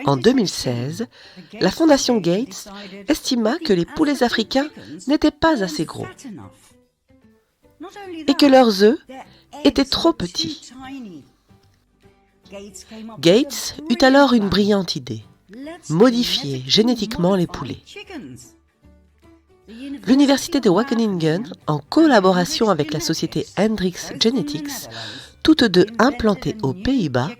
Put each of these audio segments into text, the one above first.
En 2016, la Fondation Gates estima que les poulets africains n'étaient pas assez gros et que leurs œufs étaient trop petits. Gates eut alors une brillante idée: modifier génétiquement les poulets. L'université de Wageningen, en collaboration avec la société Hendrix Genetics, toutes deux implantées aux Pays-Bas,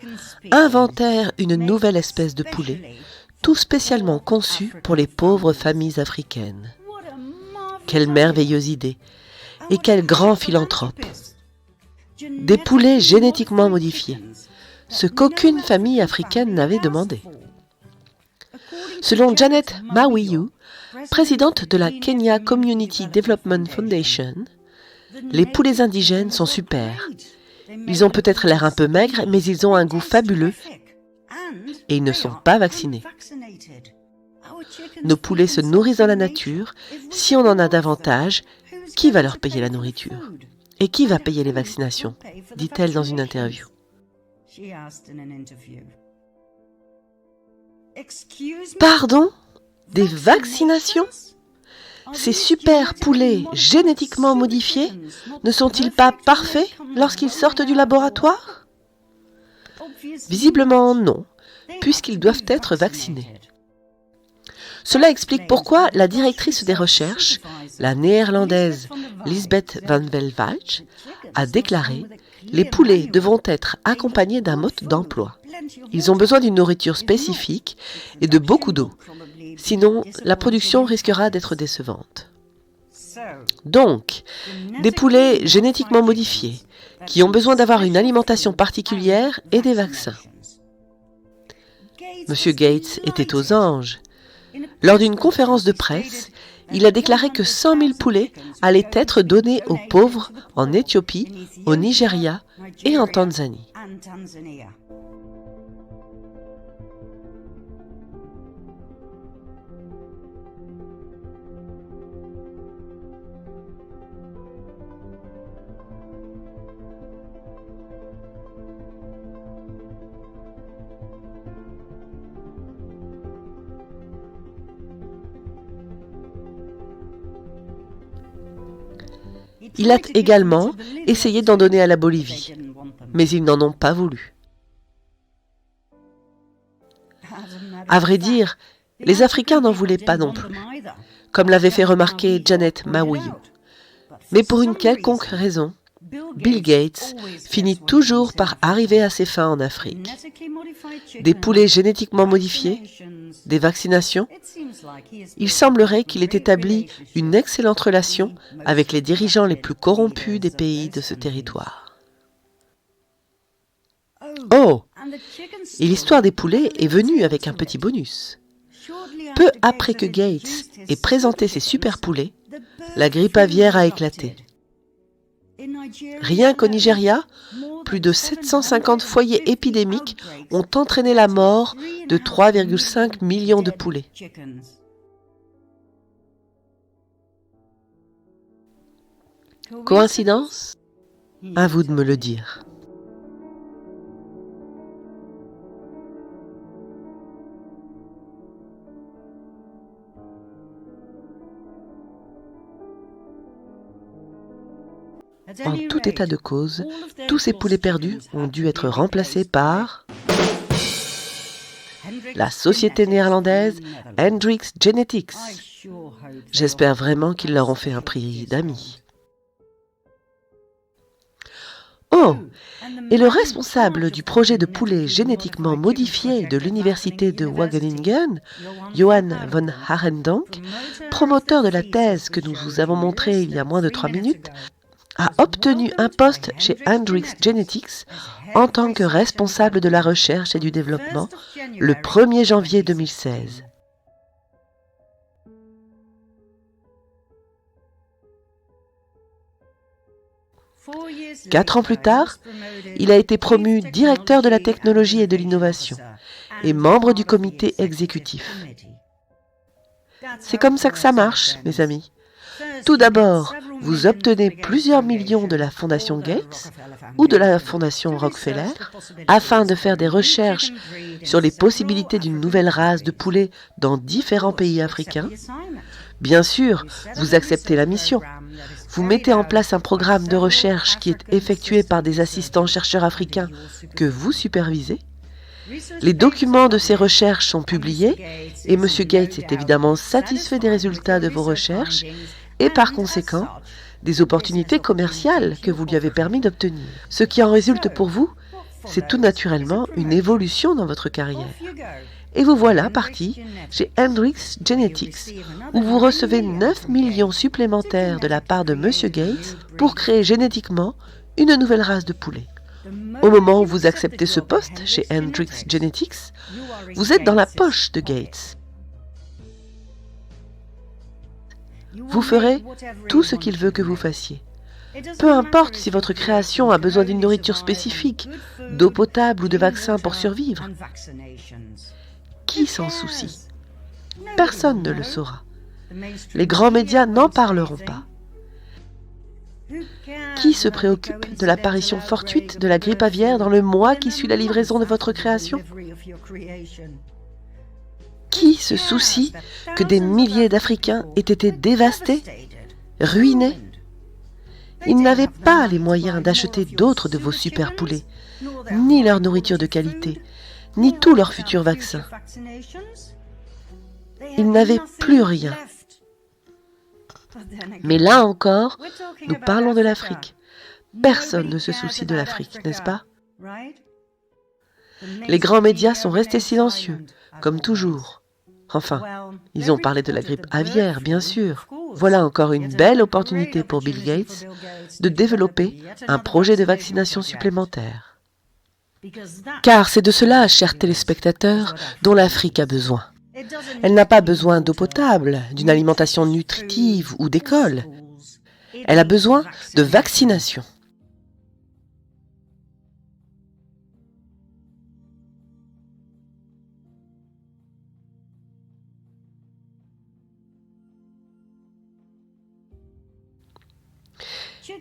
inventèrent une nouvelle espèce de poulet, tout spécialement conçu pour les pauvres familles africaines. Quelle merveilleuse idée! Et quel grand philanthrope! Des poulets génétiquement modifiés, ce qu'aucune famille africaine n'avait demandé. Selon Janet Mawiyu, présidente de la Kenya Community Development Foundation, les poulets indigènes sont super. Ils ont peut-être l'air un peu maigres, mais ils ont un goût fabuleux et ils ne sont pas vaccinés. Nos poulets se nourrissent dans la nature. Si on en a davantage, qui va leur payer la nourriture? Et qui va payer les vaccinations? Dit-elle dans une interview. Pardon? Des vaccinations? Ces super poulets génétiquement modifiés ne sont-ils pas parfaits lorsqu'ils sortent du laboratoire? Visiblement non, puisqu'ils doivent être vaccinés. Cela explique pourquoi la directrice des recherches, la néerlandaise Lisbeth van Welwijk, a déclaré: les poulets devront être accompagnés d'un mode d'emploi. Ils ont besoin d'une nourriture spécifique et de beaucoup d'eau. Sinon, la production risquera d'être décevante. Donc, des poulets génétiquement modifiés, qui ont besoin d'avoir une alimentation particulière et des vaccins. Monsieur Gates était aux anges. Lors d'une conférence de presse, il a déclaré que 100 000 poulets allaient être donnés aux pauvres en Éthiopie, au Nigeria et en Tanzanie. Il a également essayé d'en donner à la Bolivie, mais ils n'en ont pas voulu. À vrai dire, les Africains n'en voulaient pas non plus, comme l'avait fait remarquer Janet Mawiyu. Mais pour une quelconque raison, Bill Gates finit toujours par arriver à ses fins en Afrique. Des poulets génétiquement modifiés, des vaccinations. Il semblerait qu'il ait établi une excellente relation avec les dirigeants les plus corrompus des pays de ce territoire. Oh! Et l'histoire des poulets est venue avec un petit bonus. Peu après que Gates ait présenté ses super poulets, la grippe aviaire a éclaté. Rien qu'au Nigeria, plus de 750 foyers épidémiques ont entraîné la mort de 3,5 millions de poulets. Coïncidence? À vous de me le dire. En tout état de cause, tous ces poulets perdus ont dû être remplacés par la société néerlandaise Hendrix Genetics. J'espère vraiment qu'ils leur ont fait un prix d'amis. Oh! Et le responsable du projet de poulet génétiquement modifié de l'université de Wageningen, Johan van Arendonk, promoteur de la thèse que nous vous avons montrée il y a moins de 3 minutes, a obtenu un poste chez Hendrix Genetics en tant que responsable de la recherche et du développement le 1er janvier 2016. Quatre ans plus tard, il a été promu directeur de la technologie et de l'innovation et membre du comité exécutif. C'est comme ça que ça marche, mes amis. Tout d'abord, vous obtenez plusieurs millions de la Fondation Gates ou de la Fondation Rockefeller afin de faire des recherches sur les possibilités d'une nouvelle race de poulets dans différents pays africains. Bien sûr, vous acceptez la mission. Vous mettez en place un programme de recherche qui est effectué par des assistants chercheurs africains que vous supervisez. Les documents de ces recherches sont publiés et M. Gates est évidemment satisfait des résultats de vos recherches et par conséquent des opportunités commerciales que vous lui avez permis d'obtenir. Ce qui en résulte pour vous, c'est tout naturellement une évolution dans votre carrière. Et vous voilà parti chez Hendrix Genetics, où vous recevez 9 millions supplémentaires de la part de M. Gates pour créer génétiquement une nouvelle race de poulet. Au moment où vous acceptez ce poste chez Hendrix Genetics, vous êtes dans la poche de Gates. Vous ferez tout ce qu'il veut que vous fassiez. Peu importe si votre création a besoin d'une nourriture spécifique, d'eau potable ou de vaccins pour survivre. Qui s'en soucie? Personne ne le saura. Les grands médias n'en parleront pas. Qui se préoccupe de l'apparition fortuite de la grippe aviaire dans le mois qui suit la livraison de votre création? Qui se soucie que des milliers d'Africains aient été dévastés, ruinés? Ils n'avaient pas les moyens d'acheter d'autres de vos super poulets, ni leur nourriture de qualité, ni tous leurs futurs vaccins. Ils n'avaient plus rien. Mais là encore, nous parlons de l'Afrique. Personne ne se soucie de l'Afrique, n'est-ce pas? Les grands médias sont restés silencieux, comme toujours. Enfin, ils ont parlé de la grippe aviaire, bien sûr. Voilà encore une belle opportunité pour Bill Gates de développer un projet de vaccination supplémentaire. Car c'est de cela, chers téléspectateurs, dont l'Afrique a besoin. Elle n'a pas besoin d'eau potable, d'une alimentation nutritive ou d'école. Elle a besoin de vaccination.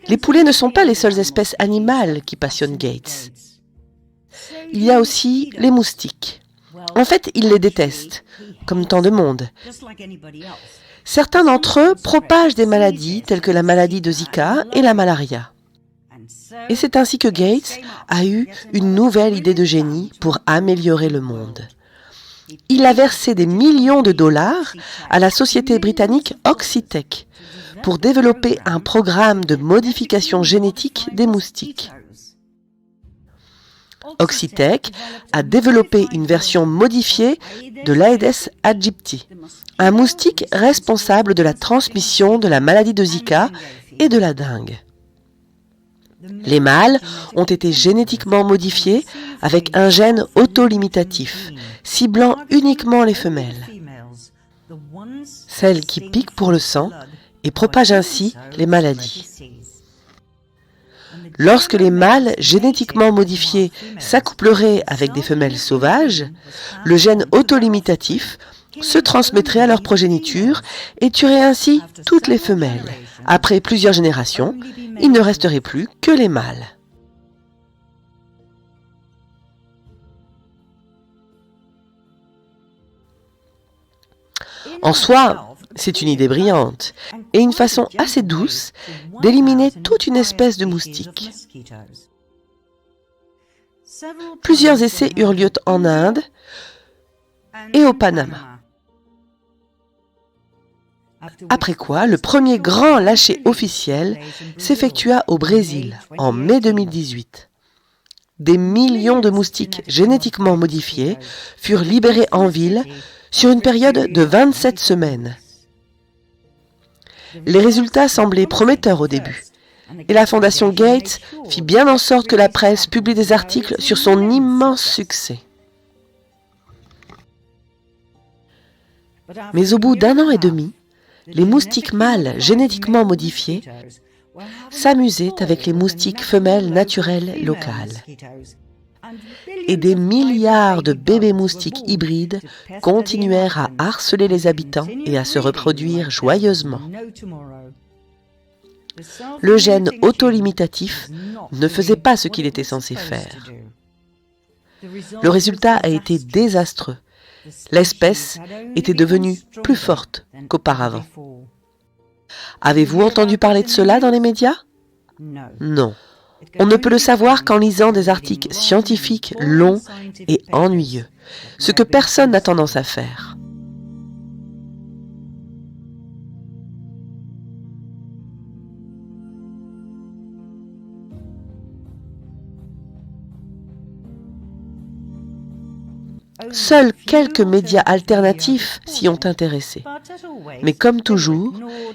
Les poulets ne sont pas les seules espèces animales qui passionnent Gates. Il y a aussi les moustiques. En fait, il les déteste, comme tant de monde. Certains d'entre eux propagent des maladies telles que la maladie de Zika et la malaria. Et c'est ainsi que Gates a eu une nouvelle idée de génie pour améliorer le monde. Il a versé des millions de dollars à la société britannique Oxitec pour développer un programme de modification génétique des moustiques. Oxitec a développé une version modifiée de l'Aedes aegypti, un moustique responsable de la transmission de la maladie de Zika et de la dengue. Les mâles ont été génétiquement modifiés avec un gène autolimitatif, ciblant uniquement les femelles, celles qui piquent pour le sang et propagent ainsi les maladies. Lorsque les mâles génétiquement modifiés s'accoupleraient avec des femelles sauvages, le gène autolimitatif se transmettrait à leur progéniture et tuerait ainsi toutes les femelles. Après plusieurs générations, il ne resterait plus que les mâles. En soi, c'est une idée brillante et une façon assez douce d'éliminer toute une espèce de moustique. Plusieurs essais eurent lieu en Inde et au Panama. Après quoi, le premier grand lâcher officiel s'effectua au Brésil en mai 2018. Des millions de moustiques génétiquement modifiés furent libérés en ville sur une période de 27 semaines. Les résultats semblaient prometteurs au début, et la Fondation Gates fit bien en sorte que la presse publie des articles sur son immense succès. Mais au bout d'un an et demi, les moustiques mâles génétiquement modifiés s'amusaient avec les moustiques femelles naturelles locales. Et des milliards de bébés moustiques hybrides continuèrent à harceler les habitants et à se reproduire joyeusement. Le gène autolimitatif ne faisait pas ce qu'il était censé faire. Le résultat a été désastreux. L'espèce était devenue plus forte qu'auparavant. Avez-vous entendu parler de cela dans les médias? Non. On ne peut le savoir qu'en lisant des articles scientifiques longs et ennuyeux, ce que personne n'a tendance à faire. Seuls quelques médias alternatifs s'y ont intéressés. Mais comme toujours,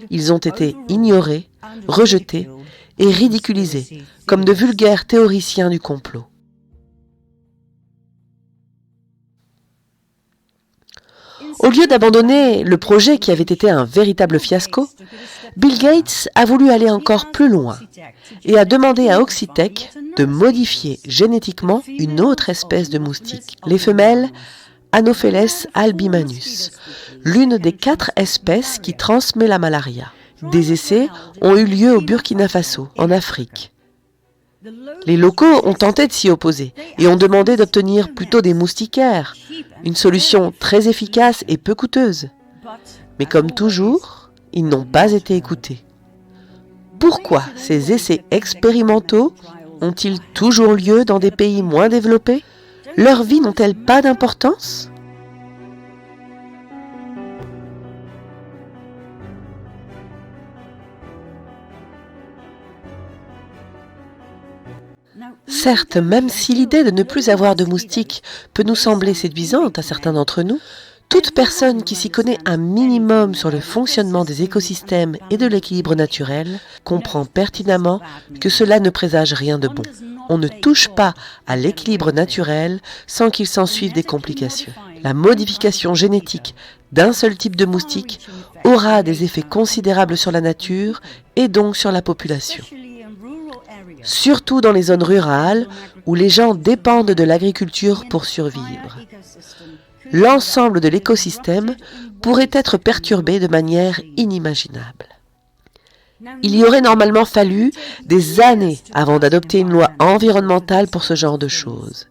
ils ont été ignorés, rejetés et ridiculisés comme de vulgaires théoriciens du complot. Au lieu d'abandonner le projet qui avait été un véritable fiasco, Bill Gates a voulu aller encore plus loin et a demandé à Oxitec de modifier génétiquement une autre espèce de moustique, les femelles Anopheles albimanus, l'une des 4 espèces qui transmet la malaria. Des essais ont eu lieu au Burkina Faso, en Afrique. Les locaux ont tenté de s'y opposer et ont demandé d'obtenir plutôt des moustiquaires, une solution très efficace et peu coûteuse. Mais comme toujours, ils n'ont pas été écoutés. Pourquoi ces essais expérimentaux ont-ils toujours lieu dans des pays moins développés? Leurs vies n'ont-elles pas d'importance? Certes, même si l'idée de ne plus avoir de moustiques peut nous sembler séduisante à certains d'entre nous, toute personne qui s'y connaît un minimum sur le fonctionnement des écosystèmes et de l'équilibre naturel comprend pertinemment que cela ne présage rien de bon. On ne touche pas à l'équilibre naturel sans qu'il s'ensuive des complications. La modification génétique d'un seul type de moustique aura des effets considérables sur la nature et donc sur la population. Surtout dans les zones rurales où les gens dépendent de l'agriculture pour survivre. L'ensemble de l'écosystème pourrait être perturbé de manière inimaginable. Il y aurait normalement fallu des années avant d'adopter une loi environnementale pour ce genre de choses.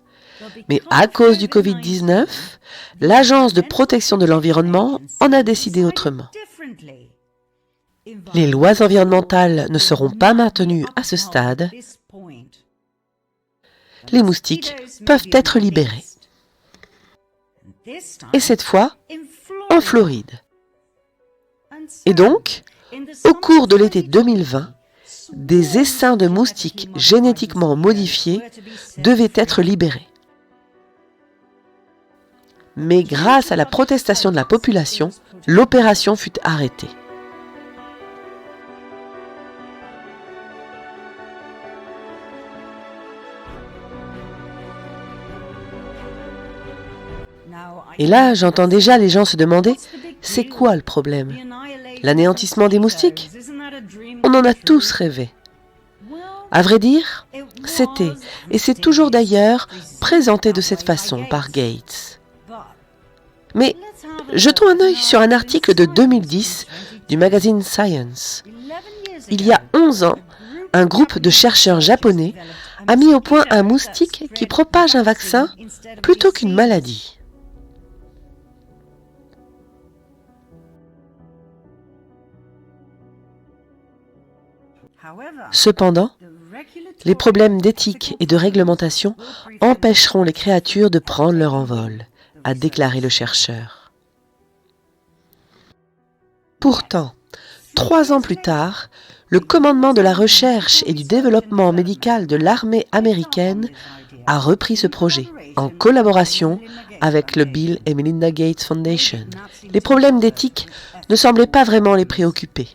Mais à cause du Covid-19, l'Agence de protection de l'environnement en a décidé autrement. Les lois environnementales ne seront pas maintenues à ce stade. Les moustiques peuvent être libérés. Et cette fois, en Floride. Et donc, au cours de l'été 2020, des essaims de moustiques génétiquement modifiés devaient être libérés. Mais grâce à la protestation de la population, l'opération fut arrêtée. Et là, j'entends déjà les gens se demander, c'est quoi le problème? L'anéantissement des moustiques? On en a tous rêvé. À vrai dire, c'était, et c'est toujours d'ailleurs, présenté de cette façon par Gates. Mais jetons un œil sur un article de 2010 du magazine Science. Il y a 11 ans, un groupe de chercheurs japonais a mis au point un moustique qui propage un vaccin plutôt qu'une maladie. Cependant, les problèmes d'éthique et de réglementation empêcheront les créatures de prendre leur envol, a déclaré le chercheur. Pourtant, 3 ans plus tard, le commandement de la recherche et du développement médical de l'armée américaine a repris ce projet, en collaboration avec le Bill et Melinda Gates Foundation. Les problèmes d'éthique ne semblaient pas vraiment les préoccuper.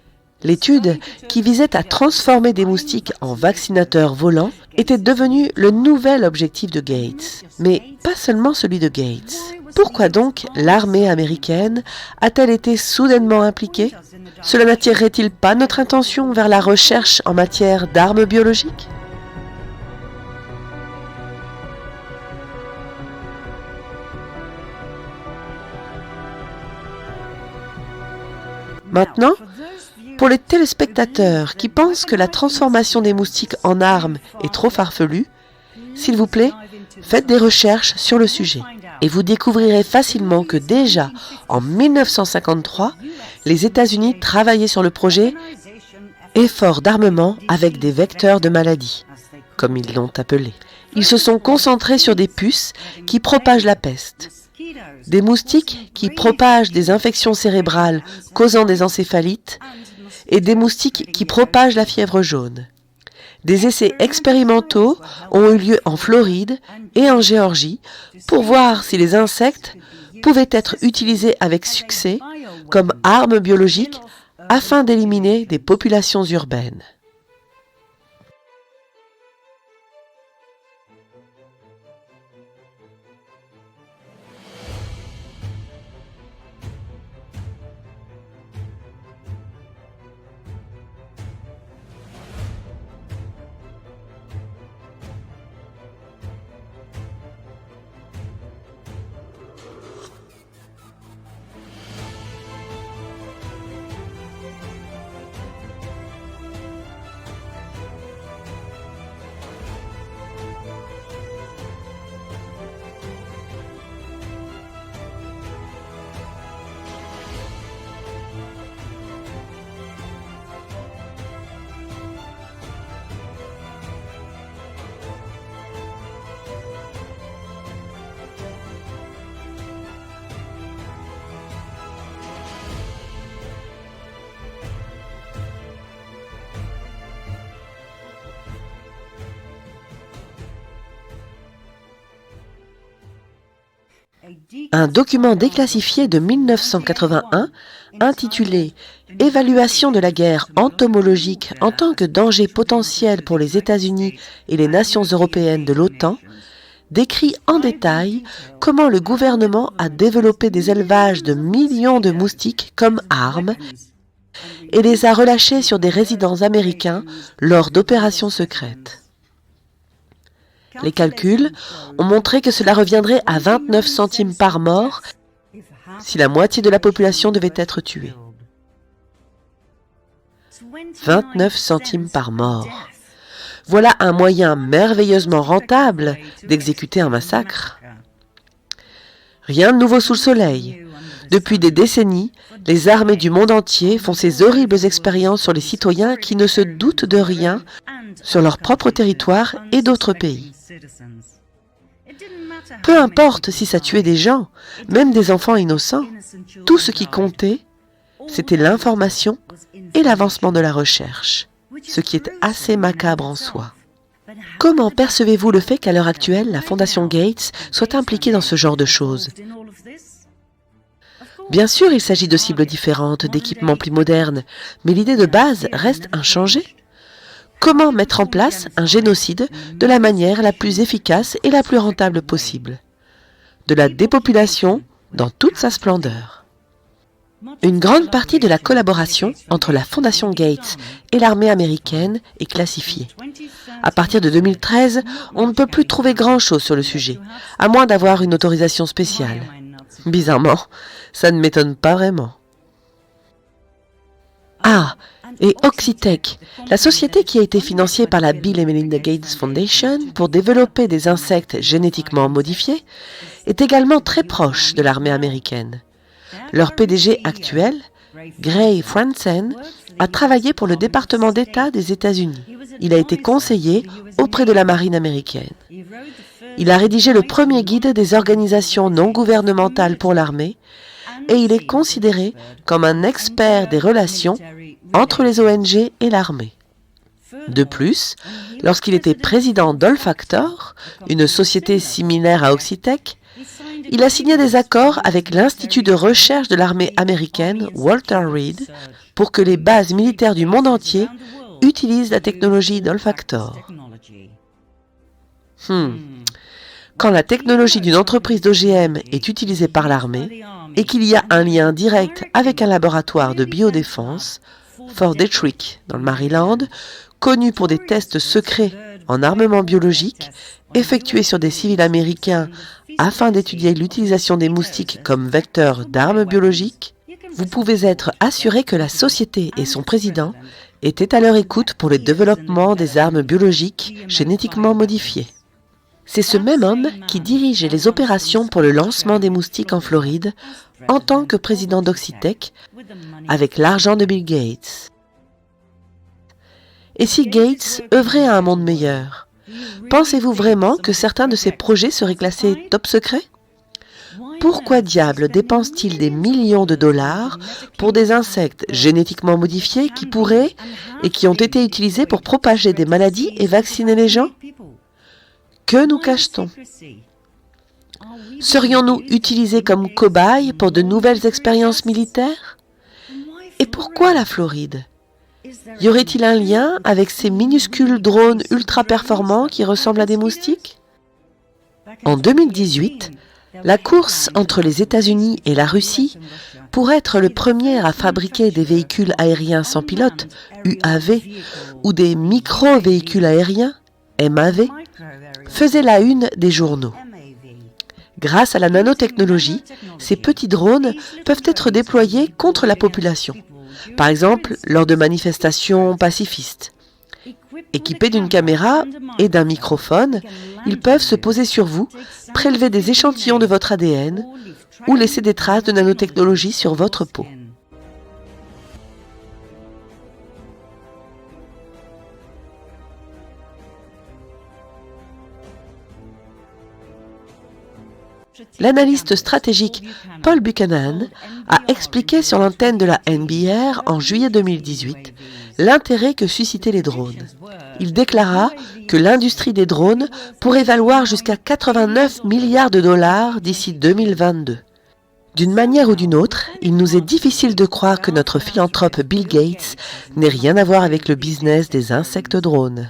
L'étude, qui visait à transformer des moustiques en vaccinateurs volants, était devenue le nouvel objectif de Gates. Mais pas seulement celui de Gates. Pourquoi donc l'armée américaine a-t-elle été soudainement impliquée? Cela n'attirerait-il pas notre attention vers la recherche en matière d'armes biologiques? Maintenant, Pour les téléspectateurs qui pensent que la transformation des moustiques en armes est trop farfelue, s'il vous plaît, faites des recherches sur le sujet et vous découvrirez facilement que déjà en 1953, les États-Unis travaillaient sur le projet effort d'armement avec des vecteurs de maladies, comme ils l'ont appelé. Ils se sont concentrés sur des puces qui propagent la peste, des moustiques qui propagent des infections cérébrales causant des encéphalites et des moustiques qui propagent la fièvre jaune. Des essais expérimentaux ont eu lieu en Floride et en Géorgie pour voir si les insectes pouvaient être utilisés avec succès comme armes biologiques afin d'éliminer des populations urbaines. Un document déclassifié de 1981 intitulé « Évaluation de la guerre entomologique en tant que danger potentiel pour les États-Unis et les nations européennes de l'OTAN » décrit en détail comment le gouvernement a développé des élevages de millions de moustiques comme armes et les a relâchés sur des résidents américains lors d'opérations secrètes. Les calculs ont montré que cela reviendrait à 29 centimes par mort si la moitié de la population devait être tuée. 29 centimes par mort. Voilà un moyen merveilleusement rentable d'exécuter un massacre. Rien de nouveau sous le soleil. Depuis des décennies, les armées du monde entier font ces horribles expériences sur les citoyens qui ne se doutent de rien sur leur propre territoire et d'autres pays. Peu importe si ça tuait des gens, même des enfants innocents, tout ce qui comptait, c'était l'information et l'avancement de la recherche, ce qui est assez macabre en soi. Comment percevez-vous le fait qu'à l'heure actuelle, la Fondation Gates soit impliquée dans ce genre de choses ? Bien sûr, il s'agit de cibles différentes, d'équipements plus modernes, mais l'idée de base reste inchangée. Comment mettre en place un génocide de la manière la plus efficace et la plus rentable possible? De la dépopulation dans toute sa splendeur. Une grande partie de la collaboration entre la Fondation Gates et l'armée américaine est classifiée. À partir de 2013, on ne peut plus trouver grand-chose sur le sujet, à moins d'avoir une autorisation spéciale. Bizarrement, ça ne m'étonne pas vraiment. Ah, et Oxitec, la société qui a été financée par la Bill et Melinda Gates Foundation pour développer des insectes génétiquement modifiés, est également très proche de l'armée américaine. Leur PDG actuel, Gray Franzen, a travaillé pour le département d'État des États-Unis. Il a été conseiller auprès de la marine américaine. Il a rédigé le premier guide des organisations non gouvernementales pour l'armée et il est considéré comme un expert des relations entre les ONG et l'armée. De plus, lorsqu'il était président d'Olfactor, une société similaire à Oxitec, il a signé des accords avec l'Institut de recherche de l'armée américaine, Walter Reed, pour que les bases militaires du monde entier utilisent la technologie d'Olfactor. Quand la technologie d'une entreprise d'OGM est utilisée par l'armée et qu'il y a un lien direct avec un laboratoire de biodéfense, Fort Detrick, dans le Maryland, connu pour des tests secrets en armement biologique effectués sur des civils américains afin d'étudier l'utilisation des moustiques comme vecteurs d'armes biologiques, vous pouvez être assuré que la société et son président étaient à leur écoute pour le développement des armes biologiques génétiquement modifiées. C'est ce même homme qui dirige les opérations pour le lancement des moustiques en Floride en tant que président d'Oxitec avec l'argent de Bill Gates. Et si Gates œuvrait à un monde meilleur, pensez-vous vraiment que certains de ces projets seraient classés top secret? Pourquoi diable dépense-t-il des millions de dollars pour des insectes génétiquement modifiés qui pourraient et qui ont été utilisés pour propager des maladies et vacciner les gens? Que nous cache-t-on? Serions-nous utilisés comme cobayes pour de nouvelles expériences militaires? Et pourquoi la Floride? Y aurait-il un lien avec ces minuscules drones ultra performants qui ressemblent à des moustiques? En 2018, la course entre les États-Unis et la Russie pour être le premier à fabriquer des véhicules aériens sans pilote, UAV, ou des micro-véhicules aériens, MAV, faisait la une des journaux. Grâce à la nanotechnologie, ces petits drones peuvent être déployés contre la population, par exemple lors de manifestations pacifistes. Équipés d'une caméra et d'un microphone, ils peuvent se poser sur vous, prélever des échantillons de votre ADN ou laisser des traces de nanotechnologie sur votre peau. L'analyste stratégique Paul Buchanan a expliqué sur l'antenne de la NBR en juillet 2018 l'intérêt que suscitaient les drones. Il déclara que l'industrie des drones pourrait valoir jusqu'à 89 milliards de dollars d'ici 2022. D'une manière ou d'une autre, il nous est difficile de croire que notre philanthrope Bill Gates n'ait rien à voir avec le business des insectes drones.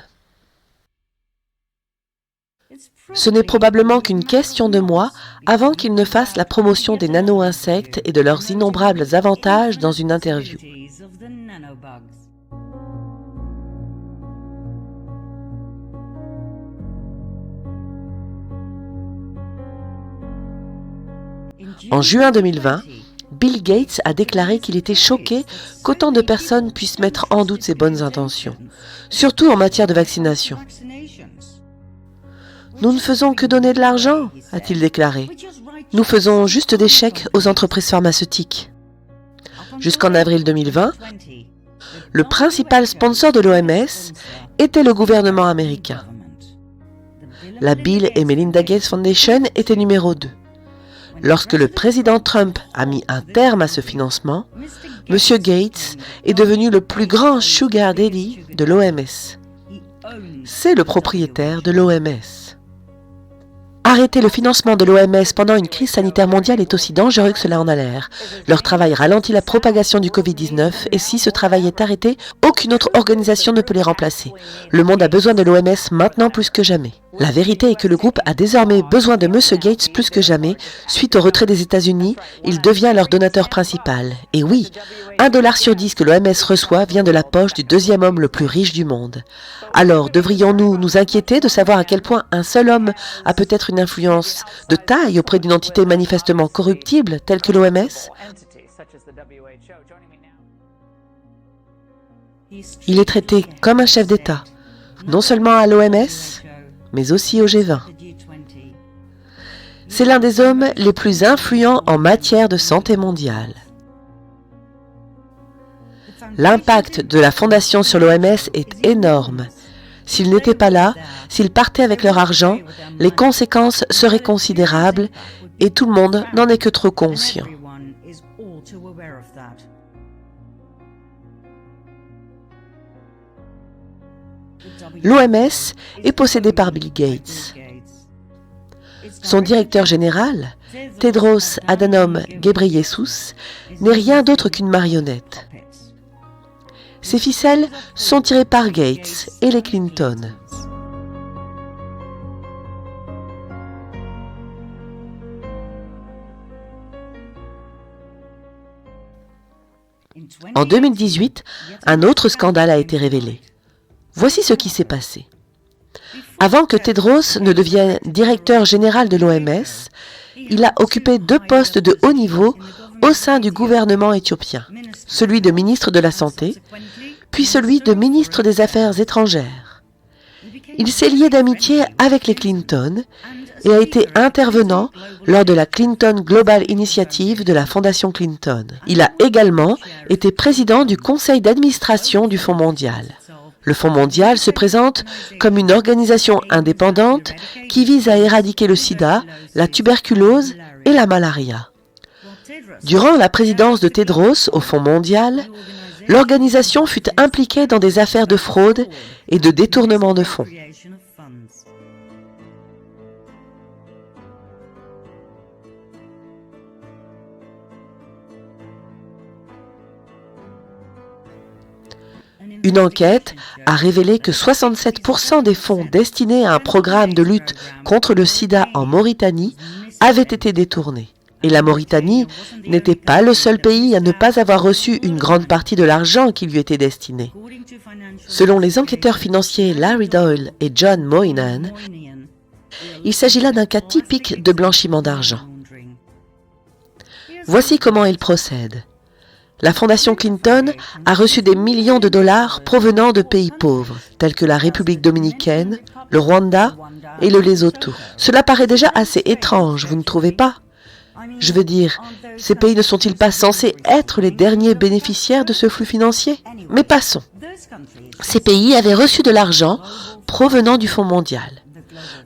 Ce n'est probablement qu'une question de mois avant qu'il ne fasse la promotion des nano-insectes et de leurs innombrables avantages dans une interview. En juin 2020, Bill Gates a déclaré qu'il était choqué qu'autant de personnes puissent mettre en doute ses bonnes intentions, surtout en matière de vaccination. « Nous ne faisons que donner de l'argent », a-t-il déclaré. « Nous faisons juste des chèques aux entreprises pharmaceutiques. » Jusqu'en avril 2020, le principal sponsor de l'OMS était le gouvernement américain. La Bill et Melinda Gates Foundation était numéro 2. Lorsque le président Trump a mis un terme à ce financement, M. Gates est devenu le plus grand sugar daddy de l'OMS. C'est le propriétaire de l'OMS. Arrêter le financement de l'OMS pendant une crise sanitaire mondiale est aussi dangereux que cela en a l'air. Leur travail ralentit la propagation du Covid-19 et si ce travail est arrêté, aucune autre organisation ne peut les remplacer. Le monde a besoin de l'OMS maintenant plus que jamais. La vérité est que le groupe a désormais besoin de M. Gates plus que jamais. Suite au retrait des États-Unis, il devient leur donateur principal. Et oui, $1 sur 10 que l'OMS reçoit vient de la poche du deuxième homme le plus riche du monde. Alors, devrions-nous nous inquiéter de savoir à quel point un seul homme a peut-être une influence de taille auprès d'une entité manifestement corruptible telle que l'OMS? Il est traité comme un chef d'État, non seulement à l'OMS, mais aussi au G20. C'est l'un des hommes les plus influents en matière de santé mondiale. L'impact de la fondation sur l'OMS est énorme. S'ils n'étaient pas là, s'ils partaient avec leur argent, les conséquences seraient considérables et tout le monde n'en est que trop conscient. L'OMS est possédée par Bill Gates. Son directeur général, Tedros Adhanom Ghebreyesus, n'est rien d'autre qu'une marionnette. Ces ficelles sont tirées par Gates et les Clinton. En 2018, un autre scandale a été révélé. Voici ce qui s'est passé. Avant que Tedros ne devienne directeur général de l'OMS, il a occupé 2 postes de haut niveau au sein du gouvernement éthiopien, celui de ministre de la Santé, puis celui de ministre des Affaires étrangères. Il s'est lié d'amitié avec les Clinton et a été intervenant lors de la Clinton Global Initiative de la Fondation Clinton. Il a également été président du conseil d'administration du Fonds mondial. Le Fonds mondial se présente comme une organisation indépendante qui vise à éradiquer le sida, la tuberculose et la malaria. Durant la présidence de Tedros au Fonds mondial, l'organisation fut impliquée dans des affaires de fraude et de détournement de fonds. Une enquête a révélé que 67% des fonds destinés à un programme de lutte contre le sida en Mauritanie avaient été détournés. Et la Mauritanie n'était pas le seul pays à ne pas avoir reçu une grande partie de l'argent qui lui était destiné. Selon les enquêteurs financiers Larry Doyle et John Moynihan, il s'agit là d'un cas typique de blanchiment d'argent. Voici comment il procède. La Fondation Clinton a reçu des millions de dollars provenant de pays pauvres, tels que la République dominicaine, le Rwanda et le Lesotho. Cela paraît déjà assez étrange, vous ne trouvez pas ? Je veux dire, ces pays ne sont-ils pas censés être les derniers bénéficiaires de ce flux financier ? Mais passons. Ces pays avaient reçu de l'argent provenant du Fonds mondial.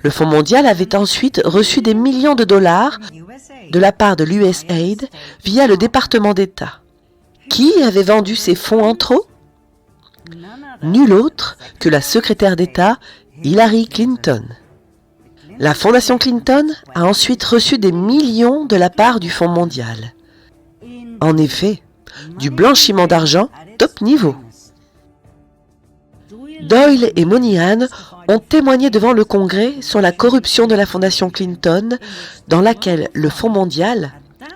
Le Fonds mondial avait ensuite reçu des millions de dollars de la part de l'USAID via le département d'État. Qui avait vendu ces fonds en trop ? Nul autre que la secrétaire d'État Hillary Clinton. La Fondation Clinton a ensuite reçu des millions de la part du Fonds mondial. En effet, du blanchiment d'argent top niveau. Doyle et Moynihan ont témoigné devant le Congrès sur la corruption de la Fondation Clinton, dans laquelle le Fonds mondial,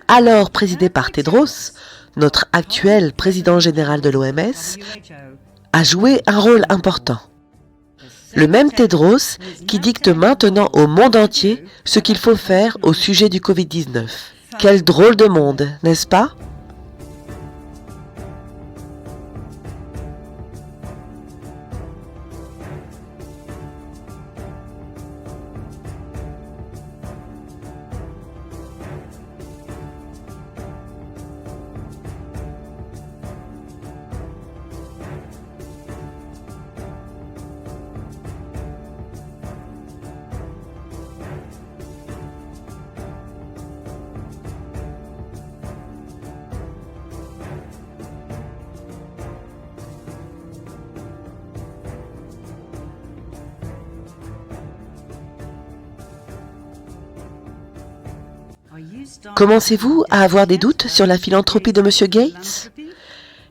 alors présidé par Tedros, notre actuel président général de l'OMS, a joué un rôle important. Le même Tedros qui dicte maintenant au monde entier ce qu'il faut faire au sujet du Covid-19. Quel drôle de monde, n'est-ce pas ? Commencez-vous à avoir des doutes sur la philanthropie de M. Gates ?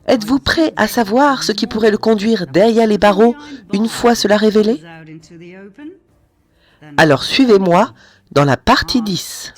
Êtes-vous prêt à savoir ce qui pourrait le conduire derrière les barreaux une fois cela révélé ? Alors suivez-moi dans la partie 10.